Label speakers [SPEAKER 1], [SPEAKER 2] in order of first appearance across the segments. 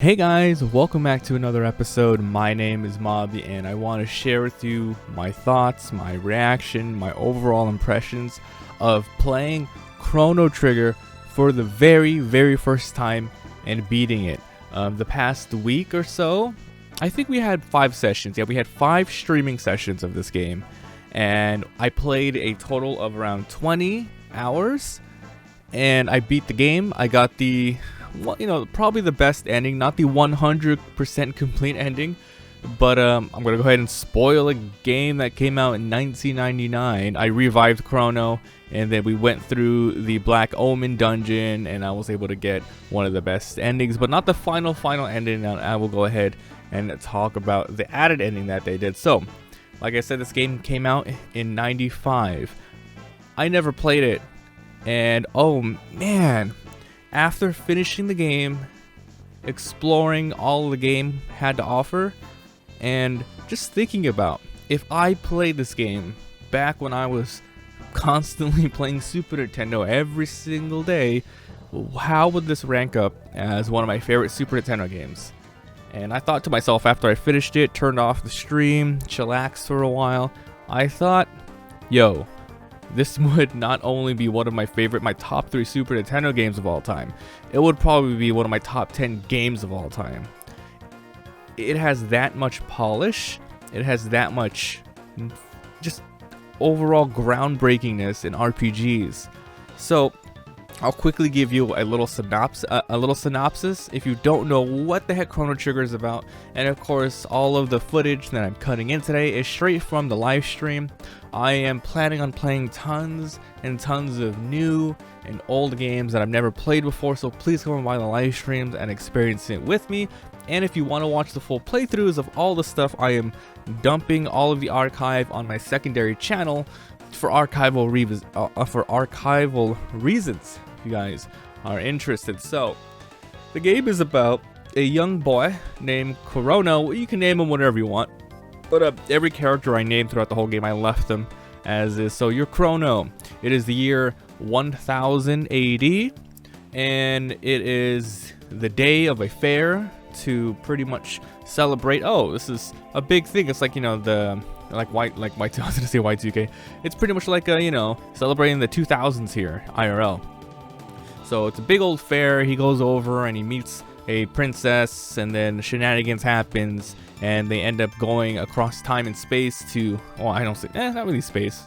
[SPEAKER 1] Hey guys, welcome back to another episode. My name is Mobby and I want to share with you my thoughts, my reaction, my overall impressions of playing Chrono Trigger for the very first time and beating it. The past week or so, I think we had 5 sessions. Yeah, we had 5 streaming sessions of this game and I played a total of around 20 hours and I beat the game. I got the probably the best ending, not the 100% complete ending, but I'm gonna go ahead and spoil a game that came out in 1999. I revived Chrono, and then we went through the Black Omen dungeon, and I was able to get one of the best endings, but not the final ending. I will go ahead and talk about the added ending that they did. So, like I said, this game came out in 95. I never played it, and oh man, after finishing the game, exploring all the game had to offer, and just thinking about if I played this game back when I was constantly playing Super Nintendo every single day, how would this rank up as one of my favorite Super Nintendo games? And I thought to myself after I finished it, turned off the stream, chillaxed for a while, I thought, yo, this would not only be one of my top 3 Super Nintendo games of all time, it would probably be one of my top 10 games of all time. It has that much polish, it has that much just overall groundbreakingness in RPGs. So I'll quickly give you a little synopsis if you don't know what the heck Chrono Trigger is about. And of course, all of the footage that I'm cutting in today is straight from the live stream. I am planning on playing tons and tons of new and old games that I've never played before, so please come by the live streams and experience it with me. And if you want to watch the full playthroughs of all the stuff, I am dumping all of the archive on my secondary channel for archival reasons, if you guys are interested. So the game is about a young boy named Chrono. You can name him whatever you want, but every character I named throughout the whole game I left them as is. So you're Chrono. It is the year 1000 AD and it is the day of a fair to pretty much celebrate. Oh, this is a big thing. It's like, you know, the like Y2, I was gonna say Y2K. It's pretty much like celebrating the 2000s here, IRL. So it's a big old fair. He goes over and he meets a princess, and then shenanigans happens, and they end up going across time and space to, well, I don't say, not really space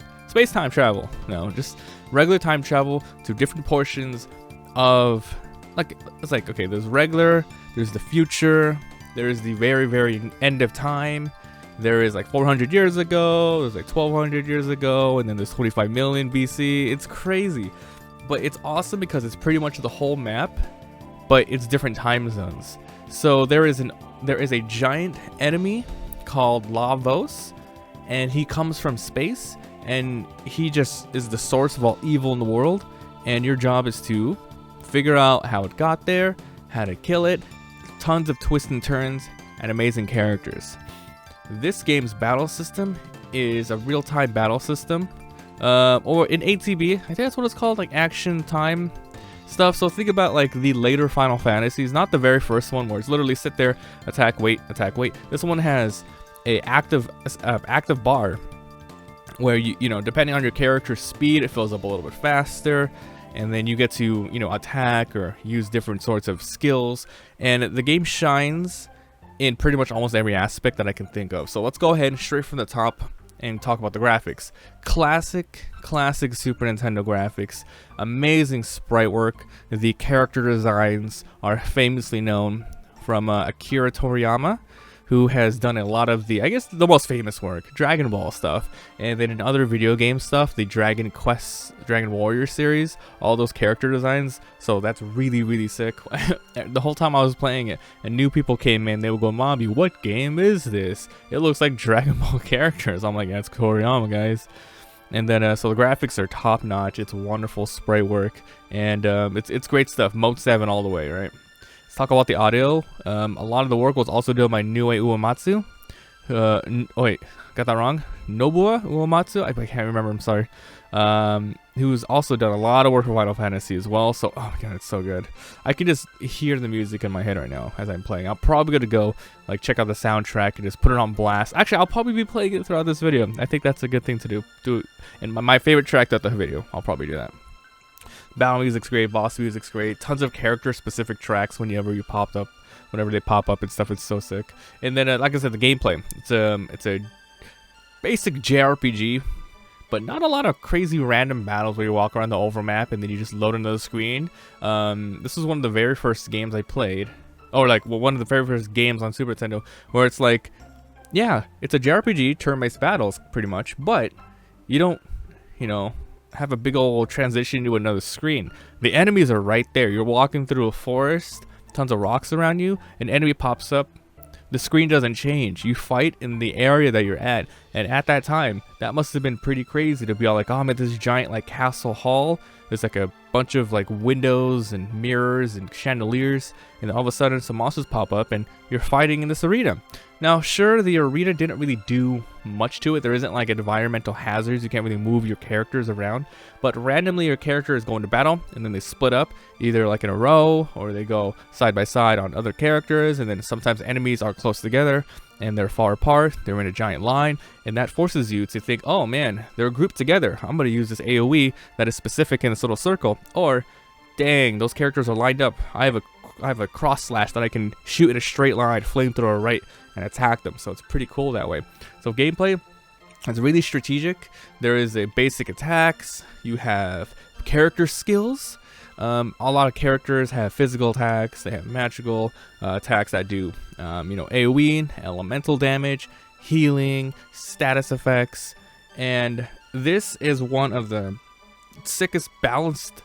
[SPEAKER 1] time travel. No, just regular time travel to different portions of, like, it's like, okay, there's regular, there's the future, there's the very end of time. There is like 400 years ago, there's like 1200 years ago, and then there's 25 million BC. It's crazy, but it's awesome because it's pretty much the whole map, but it's different time zones. So there is a giant enemy called Lavos, and he comes from space, and he just is the source of all evil in the world, and your job is to figure out how it got there, how to kill it. Tons of twists and turns and amazing characters. This game's battle system is a real-time battle system, or in ATB, I think that's what it's called, like action time stuff. So think about like the later Final Fantasies, not the very first one where it's literally sit there, attack, wait, attack, wait. This one has a active bar where you know, depending on your character's speed, it fills up a little bit faster, and then you get to, you know, attack or use different sorts of skills, and the game shines in pretty much almost every aspect that I can think of. So let's go ahead and straight from the top and talk about the graphics. Classic Super Nintendo graphics, amazing sprite work. The character designs are famously known from Akira Toriyama, who has done a lot of the, I guess, the most famous work, Dragon Ball stuff, and then in other video game stuff, the Dragon Quest, Dragon Warrior series, all those character designs. So that's really sick. The whole time I was playing it, and new people came in, they would go, "Mommy, what game is this? It looks like Dragon Ball characters." I'm like, "That's Toriyama, guys." And then, so the graphics are top notch. It's wonderful sprite work, and it's great stuff. Mode 7 all the way, right? Let's talk about the audio. A lot of the work was also done by Nue Uematsu. Wait, got that wrong. Nobuo Uematsu? I can't remember, I'm sorry. who's also done a lot of work for Final Fantasy as well. So, oh my god, it's so good. I can just hear the music in my head right now as I'm playing. I'm probably gonna go like check out the soundtrack and just put it on blast. Actually, I'll probably be playing it throughout this video. I think that's a good thing to do. And my favorite track throughout the video. I'll probably do that. Battle music's great, boss music's great, tons of character-specific tracks whenever they pop up and stuff. It's so sick. And then, like I said, the gameplay. It's a basic JRPG, but not a lot of crazy random battles where you walk around the overmap and then you just load into the screen. This was one of the very first games I played, or like one of the very first games on Super Nintendo, where it's like, yeah, it's a JRPG, turn-based battles pretty much, but you don't, have a big old transition to another screen. The enemies are right there. You're walking through a forest, tons of rocks around you, an enemy pops up, the screen doesn't change. You fight in the area that you're at, and at that time, that must have been pretty crazy to be all like, oh, I'm at this giant like castle hall. There's like a bunch of like windows and mirrors and chandeliers, and all of a sudden some monsters pop up and you're fighting in this arena. Now, sure, the arena didn't really do much to it. There isn't like environmental hazards. You can't really move your characters around, but randomly your character is going to battle and then they split up either like in a row or they go side by side on other characters, and then sometimes enemies are close together and they're far apart. They're in a giant line, and that forces you to think, oh man, they're grouped together. I'm going to use this AoE that is specific in this little circle, or dang, those characters are lined up. I have a cross slash that I can shoot in a straight line, flamethrower right, and attack them. So it's pretty cool that way. So gameplay is really strategic. There is a basic attacks. You have character skills. A lot of characters have physical attacks. They have magical attacks that do, AoE, elemental damage, healing, status effects, and this is one of the sickest balanced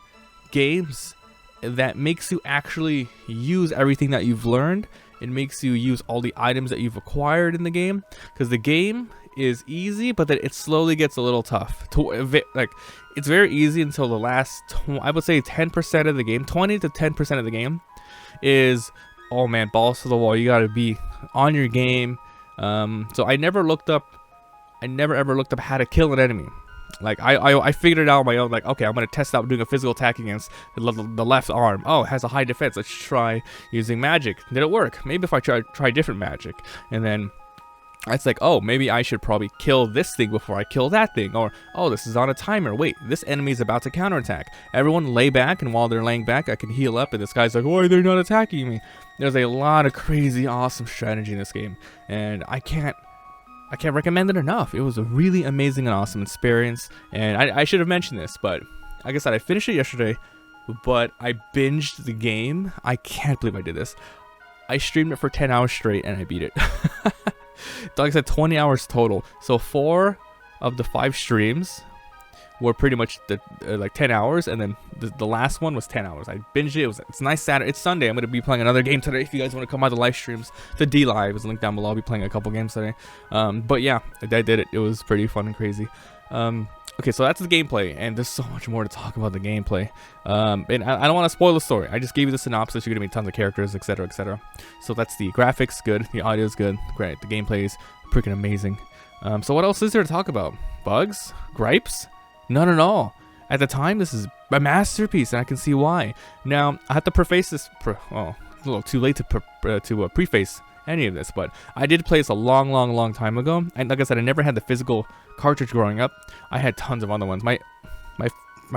[SPEAKER 1] games that makes you actually use everything that you've learned. It makes you use all the items that you've acquired in the game, because the game is easy, but then it slowly gets a little tough. It's very easy until the last, I would say 10% of the game, 20 to 10% of the game is, oh man, balls to the wall. You gotta be on your game. So I never ever looked up how to kill an enemy. Like I figured it out on my own. Like, okay, I'm gonna test out doing a physical attack against the left arm. Oh, it has a high defense. Let's try using magic. Did it work? Maybe if I try different magic, and then it's like, oh, maybe I should probably kill this thing before I kill that thing. Or, oh, this is on a timer. Wait, this enemy is about to counterattack. Everyone lay back, and while they're laying back, I can heal up, and this guy's like, why are they not attacking me? There's a lot of crazy, awesome strategy in this game, and I can't recommend it enough. It was a really amazing and awesome experience, and I should have mentioned this, but like I said, I finished it yesterday, but I binged the game. I can't believe I did this. I streamed it for 10 hours straight, and I beat it. Like I said, 20 hours total. So 4 of the 5 streams were pretty much like 10 hours, and then the last one was 10 hours. I binged it. It's nice Saturday. It's Sunday. I'm going to be playing another game today. If you guys want to come by the live streams, the D Live is linked down below. I'll be playing a couple games today. But yeah, I did it. It was pretty fun and crazy. Okay, so that's the gameplay, and there's so much more to talk about the gameplay. And I don't want to spoil the story. I just gave you the synopsis. You're gonna meet tons of characters, etc., etc. So that's the graphics good, the audio is good, great, the gameplay is freaking amazing. So what else is there to talk about? Bugs? Gripes? None at all. At the time, this is a masterpiece, and I can see why. Now, I have to preface this. A little too late to preface any of this, but I did play this a long time ago. And like I said, I never had the physical cartridge growing up. I had tons of other ones. My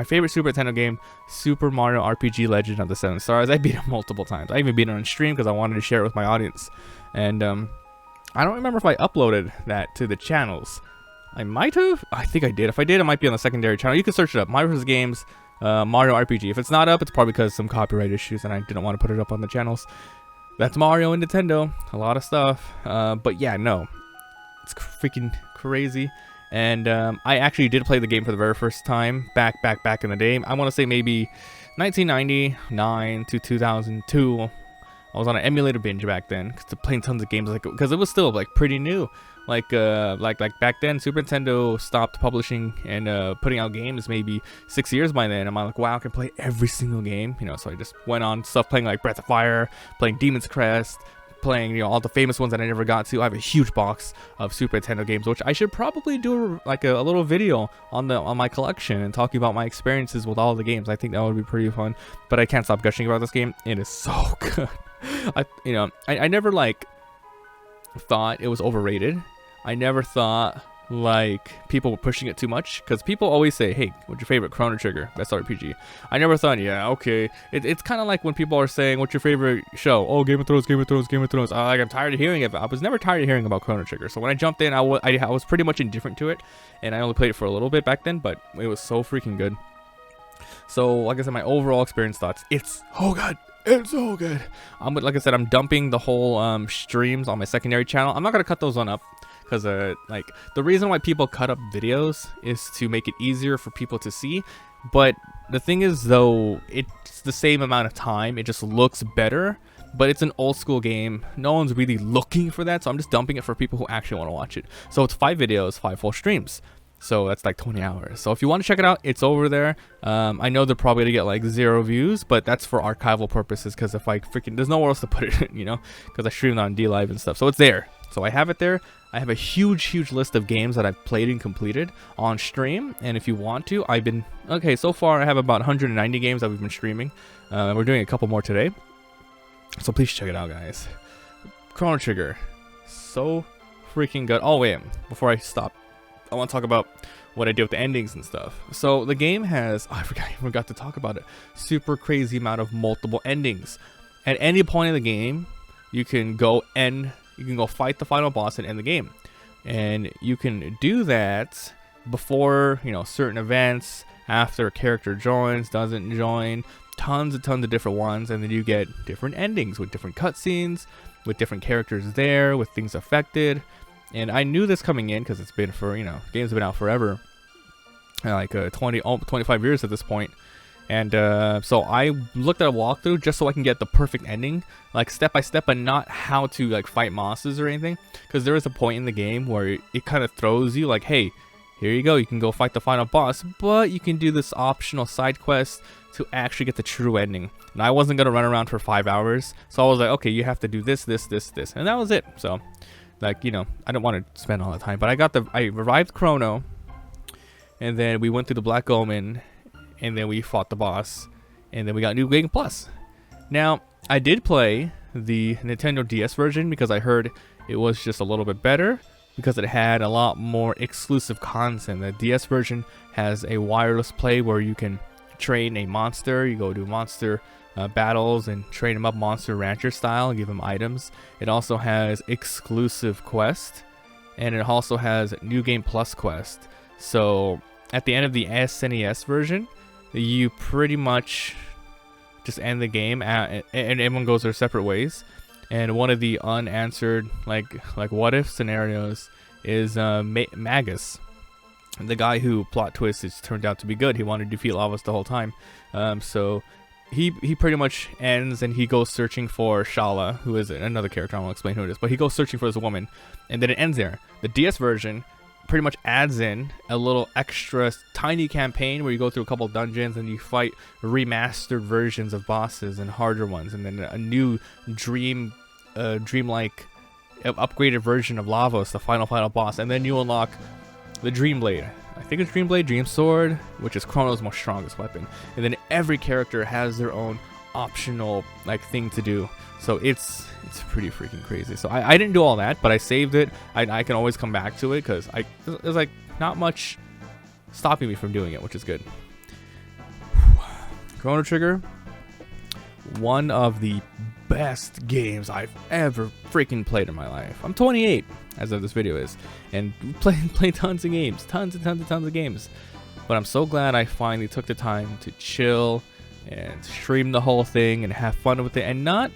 [SPEAKER 1] favorite Super Nintendo game, Super Mario RPG Legend of the 7 Stars. I beat it multiple times. I even beat it on stream because I wanted to share it with my audience. And I don't remember if I uploaded that to the channels. I might have. I think I did. If I did, it might be on the secondary channel. You can search it up. Mario vs. Games, Mario RPG. If it's not up, it's probably because of some copyright issues and I didn't want to put it up on the channels. That's Mario and Nintendo. A lot of stuff. But yeah, no. It's freaking crazy. And I actually did play the game for the very first time back in the day. I want to say maybe 1999 to 2002. I was on an emulator binge back then, playing tons of games, because it was still like pretty new. Like back then, Super Nintendo stopped publishing and putting out games maybe 6 years by then. I'm like, wow, I can play every single game, So I just went on stuff playing like Breath of Fire, playing Demon's Crest, playing, you know, all the famous ones that I never got to. I have a huge box of Super Nintendo games, which I should probably do like a little video on my collection and talking about my experiences with all the games. I think that would be pretty fun. But I can't stop gushing about this game. It is so good. I never like thought it was overrated. I never thought like people were pushing it too much, because people always say, hey, what's your favorite? Chrono Trigger, best RPG. I never thought, yeah, okay. It's kind of like when people are saying, what's your favorite show? Oh, Game of Thrones, Game of Thrones, Game of Thrones. Like, I'm tired of hearing it. I was never tired of hearing about Chrono Trigger. So when I jumped in, I was pretty much indifferent to it, and I only played it for a little bit back then, but it was so freaking good. So like I said, my overall experience thoughts, it's so good. It's so good. Like I said, I'm dumping the whole streams on my secondary channel. I'm not gonna cut those on up, because like the reason why people cut up videos is to make it easier for people to see. But the thing is, though, it's the same amount of time. It just looks better, but it's an old school game. No one's really looking for that, so I'm just dumping it for people who actually want to watch it. So it's 5 videos, 5 full streams. So that's like 20 hours. So if you want to check it out, it's over there. I know they're probably gonna get like 0 views, but that's for archival purposes, because if I freaking, there's nowhere else to put it, you know, because I streamed on DLive and stuff. So it's there. So I have it there. I have a huge list of games that I've played and completed on stream. And if you want to, so far I have about 190 games that we've been streaming. We're doing a couple more today. So please check it out, guys. Chrono Trigger. So freaking good. Oh, wait. Before I stop, I want to talk about what I did with the endings and stuff. So the game has, I forgot to talk about it, super crazy amount of multiple endings. At any point in the game, you can go fight the final boss and end the game. And you can do that before, you know, certain events, after a character joins, doesn't join, tons of different ones, and then you get different endings with different cutscenes, with different characters there, with things affected. And I knew this coming in because it's been for, you know, games have been out forever, like 25 years at this point. And so I looked at a walkthrough just so I can get the perfect ending, like step by step, but not how to like fight monsters or anything. Because there is a point in the game where it kind of throws you like, hey, here you go, you can go fight the final boss, but you can do this optional side quest to actually get the true ending. And I wasn't gonna run around for 5 hours, so I was like, okay, you have to do this, and that was it. So, like, you know, I don't want to spend all the time, but I revived Chrono, and then we went through the Black Omen, and then we fought the boss, and then we got New Game Plus. Now, I did play the Nintendo DS version because I heard it was just a little bit better, because it had a lot more exclusive content. The DS version has a wireless play where you can train a monster. You go do monster battles and train them up Monster Rancher style and give them items. It also has exclusive quest, and it also has New Game Plus quest. So at the end of the SNES version, you pretty much just end the game and everyone goes their separate ways. And one of the unanswered like what if scenarios is Magus, the guy who plot twist has turned out to be good. He wanted to defeat Lavos the whole time. So he pretty much ends and he goes searching for Shala, who is another character. I won't explain who it is, but he goes searching for this woman, and then it ends there. The DS version pretty much adds in a little extra tiny campaign where you go through a couple dungeons and you fight remastered versions of bosses and harder ones, and then a new dreamlike upgraded version of Lavos, the final boss, and then you unlock the Dream Blade. I think it's Dream Blade, Dream Sword, which is Chrono's most strongest weapon. And then every character has their own optional like thing to do. So it's pretty freaking crazy. So I didn't do all that, but I saved it. I can always come back to it because there's like not much stopping me from doing it, which is good. Chrono Trigger, one of the best games I've ever freaking played in my life. I'm 28 as of this video is, and played tons of games, tons of games. But I'm so glad I finally took the time to chill and stream the whole thing and have fun with it and not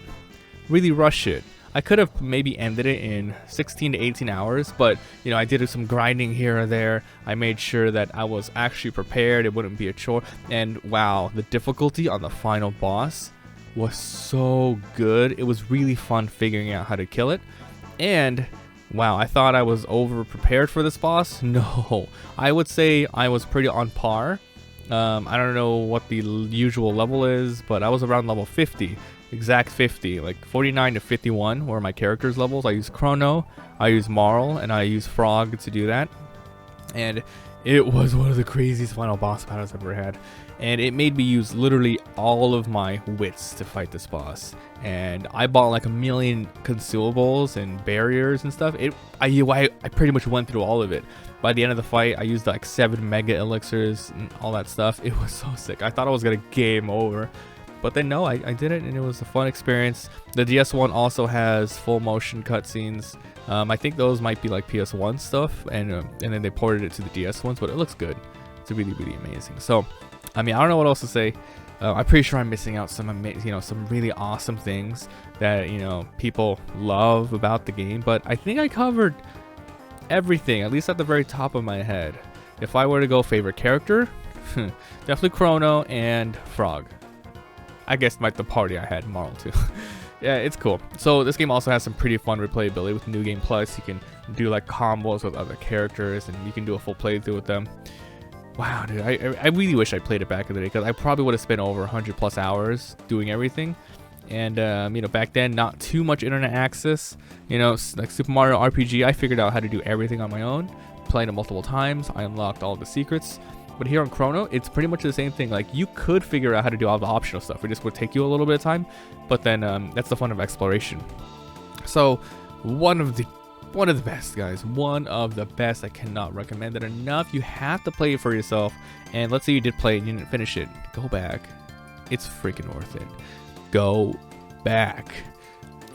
[SPEAKER 1] really rush it. I could have maybe ended it in 16 to 18 hours, but you know, I did some grinding here or there. I made sure that I was actually prepared. It wouldn't be a chore. And wow, the difficulty on the final boss was so good. It was really fun figuring out how to kill it. And wow, I thought I was over prepared for this boss. No, I would say I was pretty on par. I don't know what the usual level is, but I was around level 50. exact 50, like 49 to 51 were my characters levels. I use Chrono, I use Marl, and I use Frog to do that. And it was one of the craziest final boss battles I've ever had. And it made me use literally all of my wits to fight this boss. And I bought like a million consumables and barriers and stuff. I pretty much went through all of it. By the end of the fight, I used like 7 mega elixirs and all that stuff. It was so sick. I thought I was gonna game over. But then no, I did it, and it was a fun experience. The DS one also has full motion cutscenes. I think those might be like PS1 stuff, and then they ported it to the DS ones, but it looks good. It's really, really amazing. So, I mean, I don't know what else to say. I'm pretty sure I'm missing out some really awesome things that people love about the game. But I think I covered everything, at least at the very top of my head. If I were to go favorite character, definitely Chrono and Frog. I guess the party I had, Marl too. Yeah, it's cool. So this game also has some pretty fun replayability with New Game Plus. You can do like combos with other characters, and you can do a full playthrough with them. Wow, dude, I really wish I played it back in the day, because I probably would have spent over 100+ hours doing everything. And back then, not too much internet access. Like Super Mario RPG, I figured out how to do everything on my own. Played it multiple times. I unlocked all the secrets. But here on Chrono, it's pretty much the same thing. Like, you could figure out how to do all the optional stuff. It just would take you a little bit of time, but then that's the fun of exploration. So, one of the best, guys. One of the best. I cannot recommend it enough. You have to play it for yourself. And let's say you did play it and you didn't finish it. Go back. It's freaking worth it. Go back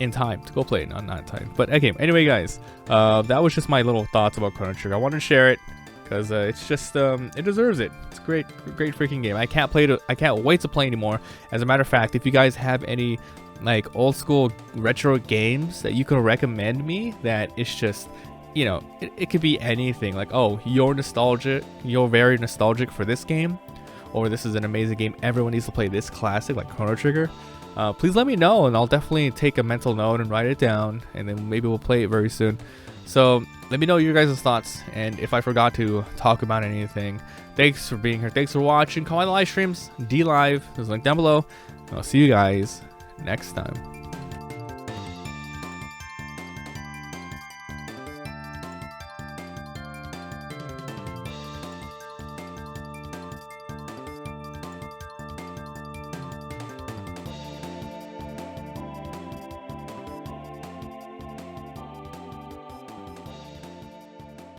[SPEAKER 1] in time to go play it, not in time. But okay, anyway, guys, that was just my little thoughts about Chrono Trigger. I wanted to share it, because it's just it deserves it. It's a great freaking game. I can't wait to play anymore. As a matter of fact, if you guys have any like old school retro games that you could recommend me, that it's just it could be anything. Like, oh, you're very nostalgic for this game, or this is an amazing game, everyone needs to play this classic like Chrono Trigger. Please let me know, and I'll definitely take a mental note and write it down, and then maybe we'll play it very soon. So let me know your guys' thoughts, and if I forgot to talk about anything, thanks for being here. Thanks for watching. Come on the live streams, DLive. There's a link down below. I'll see you guys next time.